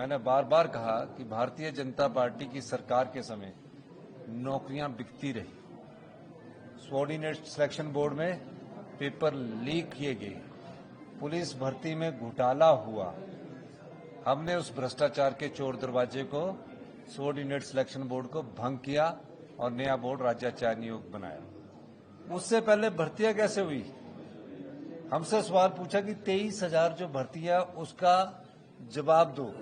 मैंने बार बार कहा कि भारतीय जनता पार्टी की सरकार के समय नौकरियां बिकती रही। सबॉर्डिनेट सिलेक्शन बोर्ड में पेपर लीक किए गए, पुलिस भर्ती में घोटाला हुआ। हमने उस भ्रष्टाचार के चोर दरवाजे को सबॉर्डिनेट सिलेक्शन बोर्ड को भंग किया और नया बोर्ड राज्याचार्य नियोग बनाया। उससे पहले भर्तियां कैसे हुई? हमसे सवाल पूछा कि 23,000 जो भर्तियां उसका जवाब दो,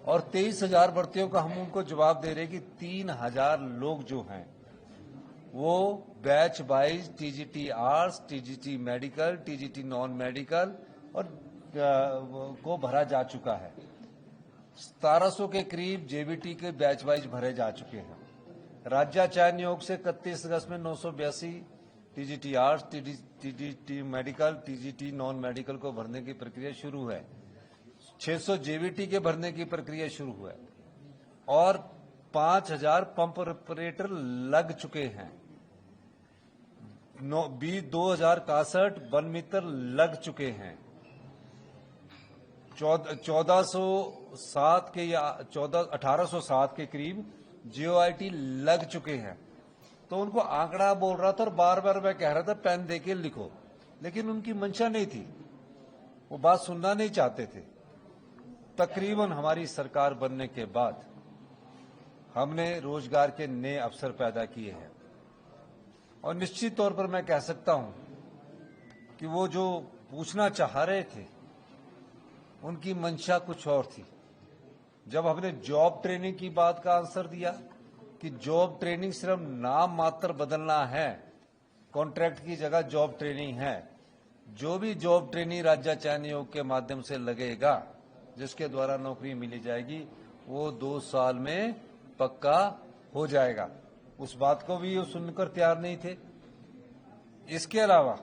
और 23,000 भर्तियों का हम उनको जवाब दे रहे कि 3,000 लोग जो हैं वो batch wise TGT arts, TGT medical, TGT non medical और को भरा जा चुका है। 1700 के करीब जेबीटी के बैच वाइज भरे जा चुके हैं। राज्याचार्य नियोग से 31 अगस्त में 982 TGT arts, TGT medical, TGT non medical को भरने की प्रक्रिया शुरू है। 600 जेबीटी के भरने की प्रक्रिया शुरू है और 5,000 पंप ऑपरेटर लग चुके हैं। 2,061 वन मित्र लग चुके हैं। 1407 के या 1807 के करीब जीओआईटी लग चुके हैं। तो उनको आंकड़ा बोल रहा था और बार बार मैं कह रहा था पेन देके लिखो, लेकिन उनकी मंशा नहीं थी, वो बात सुनना नहीं चाहते थे। तकरीबन हमारी सरकार बनने के बाद हमने रोजगार के नए अवसर पैदा किए हैं और निश्चित तौर पर मैं कह सकता हूं कि वो जो पूछना चाह रहे थे उनकी मंशा कुछ और थी। जब हमने जॉब ट्रेनिंग की बात का आंसर दिया कि जॉब ट्रेनिंग सिर्फ नाम मात्र बदलना है, कॉन्ट्रैक्ट की जगह जॉब ट्रेनिंग है, जो भी जॉब ट्रेनिंग राज्याचार्य नियोग के माध्यम से लगेगा जिसके द्वारा नौकरी मिली जाएगी वो 2 साल में पक्का हो जाएगा। उस बात को भी वो सुनकर तैयार नहीं थे। इसके अलावा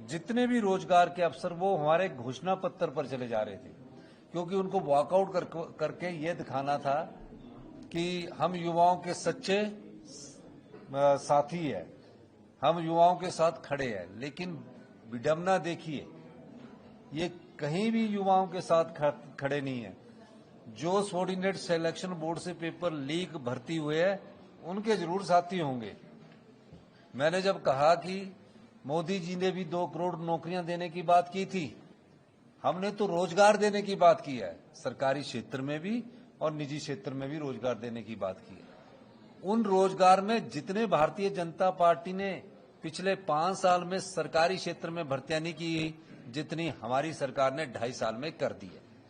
जितने भी रोजगार के अवसर वो हमारे घोषणा पत्र पर चले जा रहे थे, क्योंकि उनको वॉकआउट करके ये दिखाना था कि हम युवाओं के सच्चे साथी है, हम युवाओं के साथ खड़े हैं। लेकिन विडंबना देखिए, ये कहीं भी युवाओं के साथ खड़े नहीं है। जो सबॉर्डिनेट सिलेक्शन बोर्ड से पेपर लीक भर्ती हुए हैं उनके जरूर साथी होंगे। मैंने जब कहा कि मोदी जी ने भी 2 करोड़ नौकरियां देने की बात की थी, हमने तो रोजगार देने की बात की है, सरकारी क्षेत्र में भी और निजी क्षेत्र में भी रोजगार देने की बात की है। उन रोजगार में जितने भारतीय जनता पार्टी ने पिछले 5 साल में सरकारी क्षेत्र में भर्तियां नहीं की जितनी हमारी सरकार ने 2.5 साल में कर दी है।